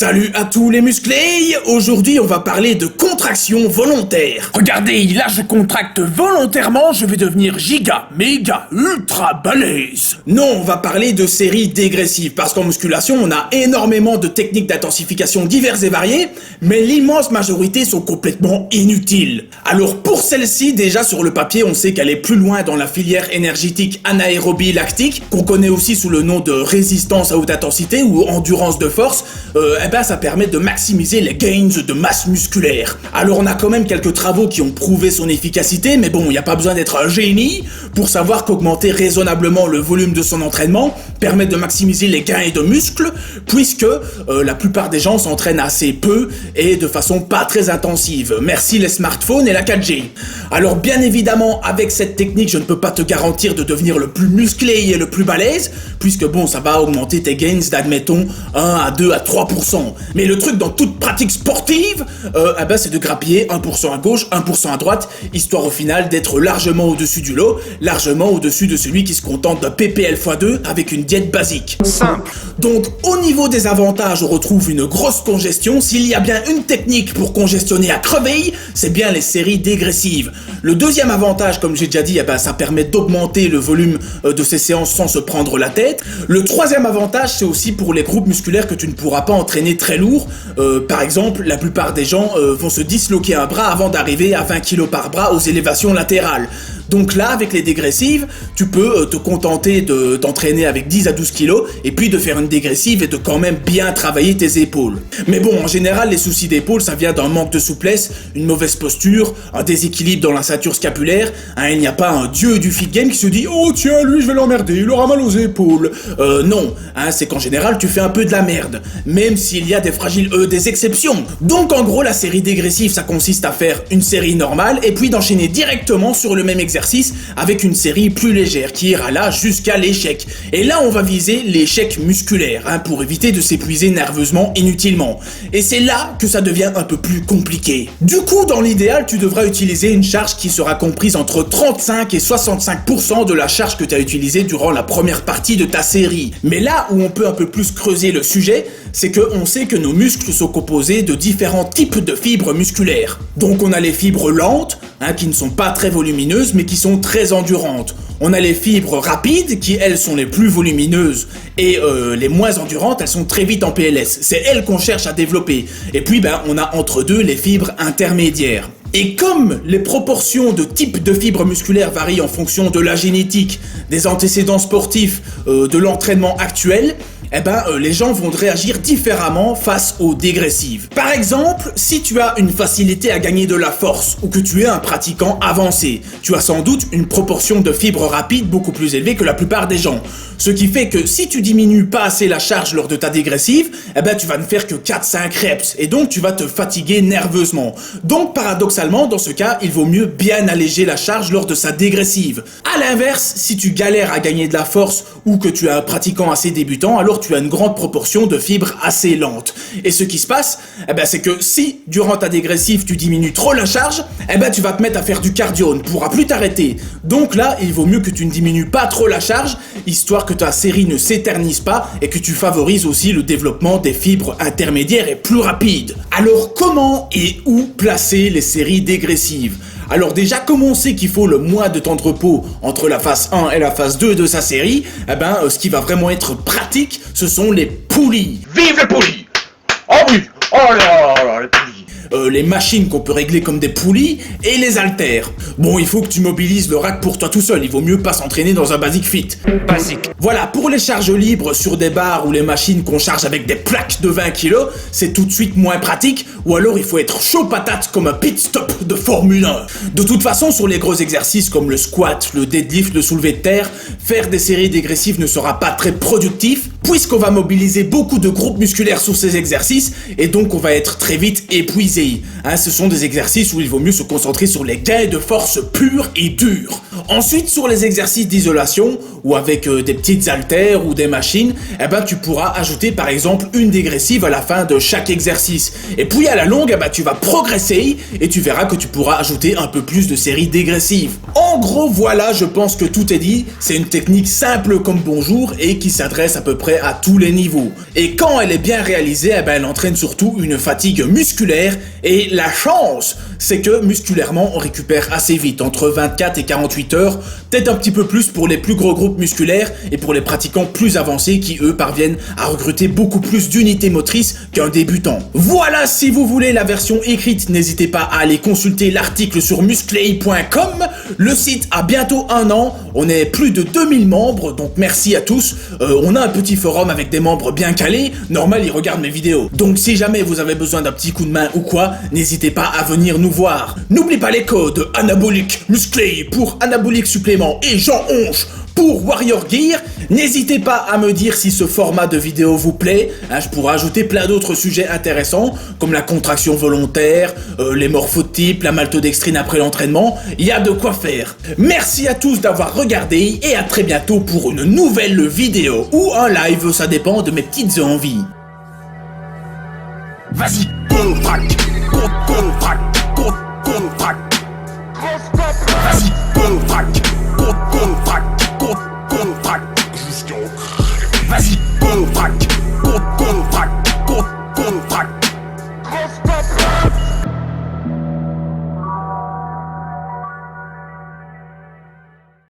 Salut à tous les musclés. Aujourd'hui on va parler de contraction volontaire. Regardez, là je contracte volontairement, je vais devenir giga, méga, ultra balèze. Non, on va parler de séries dégressives, parce qu'en musculation on a énormément de techniques d'intensification diverses et variées, mais l'immense majorité sont complètement inutiles. Alors pour celle-ci, déjà sur le papier on sait qu'elle est plus loin dans la filière énergétique anaérobie lactique, qu'on connaît aussi sous le nom de résistance à haute intensité ou endurance de force. Ça permet de maximiser les gains de masse musculaire. Alors on a quand même quelques travaux qui ont prouvé son efficacité, mais bon, il n'y a pas besoin d'être un génie pour savoir qu'augmenter raisonnablement le volume de son entraînement permet de maximiser les gains de muscles, puisque la plupart des gens s'entraînent assez peu et de façon pas très intensive. Merci les smartphones et la 4G. Alors bien évidemment, avec cette technique, je ne peux pas te garantir de devenir le plus musclé et le plus balèze, puisque bon, ça va augmenter tes gains d'admettons 1 à 2 à 3%. Mais le truc dans toute pratique sportive, c'est de grappiller 1% à gauche, 1% à droite, histoire au final d'être largement au-dessus du lot, largement au-dessus de celui qui se contente d'un PPL x2 avec une diète basique. Simple. Donc au niveau des avantages, on retrouve une grosse congestion. S'il y a bien une technique pour congestionner à crever, c'est bien les séries dégressives. Le deuxième avantage, comme j'ai déjà dit, ça permet d'augmenter le volume de ces séances sans se prendre la tête. Le troisième avantage, c'est aussi pour les groupes musculaires que tu ne pourras pas entraîner très lourd. Par exemple, la plupart des gens vont se disloquer un bras avant d'arriver à 20 kg par bras aux élévations latérales. Donc là, avec les dégressives, tu peux te contenter d'entraîner avec 10 à 12 kg et puis de faire une dégressive et de quand même bien travailler tes épaules. Mais bon, en général, les soucis d'épaule, ça vient d'un manque de souplesse, une mauvaise posture, un déséquilibre dans la ceinture scapulaire. Il n'y a pas un dieu du fit game qui se dit « Oh tiens, lui, je vais l'emmerder, il aura mal aux épaules. » Non, c'est qu'en général, tu fais un peu de la merde, même s'il y a des exceptions. Donc en gros, la série dégressive, ça consiste à faire une série normale et puis d'enchaîner directement sur le même exercice avec une série plus légère qui ira là jusqu'à l'échec. Et là on va viser l'échec musculaire pour éviter de s'épuiser nerveusement inutilement. Et c'est là que ça devient un peu plus compliqué. Du coup dans l'idéal tu devras utiliser une charge qui sera comprise entre 35 et 65% de la charge que tu as utilisée durant la première partie de ta série. Mais là où on peut un peu plus creuser le sujet, c'est qu'on sait que nos muscles sont composés de différents types de fibres musculaires. Donc on a les fibres lentes, qui ne sont pas très volumineuses mais qui sont très endurantes. On a les fibres rapides qui elles sont les plus volumineuses et les moins endurantes elles sont très vite en PLS. C'est elles qu'on cherche à développer. Et puis on a entre deux les fibres intermédiaires. Et comme les proportions de types de fibres musculaires varient en fonction de la génétique, des antécédents sportifs, de l'entraînement actuel, les gens vont réagir différemment face aux dégressives. Par exemple, si tu as une facilité à gagner de la force ou que tu es un pratiquant avancé, tu as sans doute une proportion de fibres rapides beaucoup plus élevée que la plupart des gens. Ce qui fait que si tu diminues pas assez la charge lors de ta dégressive, tu vas ne faire que 4-5 reps et donc tu vas te fatiguer nerveusement. Donc paradoxalement, dans ce cas, il vaut mieux bien alléger la charge lors de sa dégressive. À l'inverse, si tu galères à gagner de la force ou que tu es un pratiquant assez débutant, alors tu as une grande proportion de fibres assez lentes. Et ce qui se passe, c'est que si, durant ta dégressive, tu diminues trop la charge, tu vas te mettre à faire du cardio, on ne pourra plus t'arrêter. Donc là, il vaut mieux que tu ne diminues pas trop la charge, histoire que ta série ne s'éternise pas et que tu favorises aussi le développement des fibres intermédiaires et plus rapides. Alors comment et où placer les séries dégressives ? Alors déjà, comme on sait qu'il faut le moins de temps de repos entre la phase 1 et la phase 2 de sa série, ce qui va vraiment être pratique, ce sont les poulies. Vive les poulies! Oh oui! Oh là là, les poulies! Les machines qu'on peut régler comme des poulies et les haltères. Bon, il faut que tu mobilises le rack pour toi tout seul, il vaut mieux pas s'entraîner dans un basic fit. Basique. Voilà, pour les charges libres sur des barres ou les machines qu'on charge avec des plaques de 20 kg, c'est tout de suite moins pratique, ou alors il faut être chaud patate comme un pit stop de Formule 1. De toute façon, sur les gros exercices comme le squat, le deadlift, le soulevé de terre, faire des séries dégressives ne sera pas très productif, puisqu'on va mobiliser beaucoup de groupes musculaires sur ces exercices, et donc on va être très vite épuisé. Ce sont des exercices où il vaut mieux se concentrer sur les gains de force purs et durs. Ensuite, sur les exercices d'isolation, ou avec des petites haltères ou des machines, tu pourras ajouter par exemple une dégressive à la fin de chaque exercice. Et puis à la longue, tu vas progresser et tu verras que tu pourras ajouter un peu plus de séries dégressives. En gros, voilà, je pense que tout est dit. C'est une technique simple comme bonjour et qui s'adresse à peu près près à tous les niveaux. Et quand elle est bien réalisée, eh ben, elle entraîne surtout une fatigue musculaire, et la chance, c'est que musculairement on récupère assez vite, entre 24 et 48 heures, peut-être un petit peu plus pour les plus gros groupes musculaires et pour les pratiquants plus avancés qui eux parviennent à recruter beaucoup plus d'unités motrices qu'un débutant. Voilà, si vous voulez la version écrite, n'hésitez pas à aller consulter l'article sur musclay.com. Le site a bientôt 1 an, on est plus de 2000 membres, donc merci à tous. On a un petit forum avec des membres bien calés, normal ils regardent mes vidéos. Donc si jamais vous avez besoin d'un petit coup de main ou quoi, n'hésitez pas à venir nous voir. N'oubliez pas les codes anabolique Musclay pour anabolique supplément et Jean Honche pour Warrior Gear. N'hésitez pas à me dire si ce format de vidéo vous plaît, je pourrais ajouter plein d'autres sujets intéressants, comme la contraction volontaire, les morphotypes, la maltodextrine après l'entraînement, il y a de quoi faire. Merci à tous d'avoir regardé, et à très bientôt pour une nouvelle vidéo, ou un live, ça dépend de mes petites envies. Vas-y, contracte, contracte, contracte. Vas-y, contracte, contracte, contracte. Vas-y, contracte.